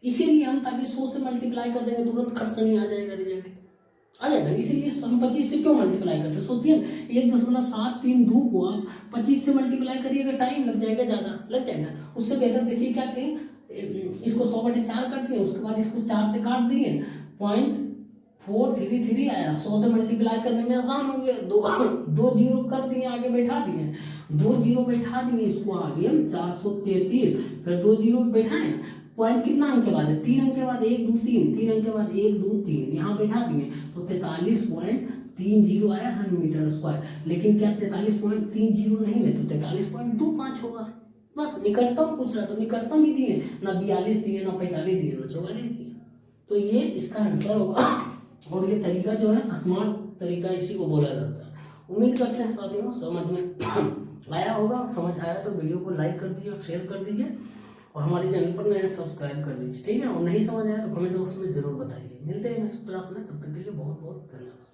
इसीलिए हम ताकि 100 से मल्टीप्लाई कर देंगे तुरंत खट से नहीं आ जाएगा रिजल्ट, आ जाएगा। इसीलिए हम 25 से क्यों मल्टीप्लाई करते हैं, सोचिए 1.73 को आप 25 से मल्टीप्लाई करिएगा, टाइम लग जाएगा, ज़्यादा लग जाएगा। उससे बेहतर देखिए क्या करें, इसको 100/4 कर दिए, उसके बाद इसको 4 से काट दिए, 0.433 आया। 100 से मल्टीप्लाई करने में आसान हो गया, दो जीरो कर दिए, आगे बैठा दिए, 2 जीरो बैठा दिए, इसको आगे 433, फिर 2 जीरो बैठाएं, पॉइंट कितना अंक के बाद है, 3 अंक के बाद 1 2 3, 3 अंक के बाद 1 2 3, यहाँ बैठा दिए तो 43.30 आया 100 मीटर स्क्वायर। लेकिन क्या 43.30 नहीं है, तो 43.25 होगा। बस निकटतम पूछ रहा, तो निकटतम ही दिए, ना 42 दिए, ना 45 दिए, ना 44 दिए, तो ये इसका आंसर होगा। और ये तरीका जो है स्मार्ट तरीका, इसी को बोला जाता है। उम्मीद करते हैं साथियों समझ में आया होगा, और समझ आया तो वीडियो को लाइक कर दीजिए और शेयर कर दीजिए, और हमारे चैनल पर नए सब्सक्राइब कर दीजिए, ठीक है। और नहीं समझ आया तो कमेंट बॉक्स में जरूर बताइए। मिलते हैं नेक्स्ट क्लास में, तब तक के लिए बहुत बहुत धन्यवाद।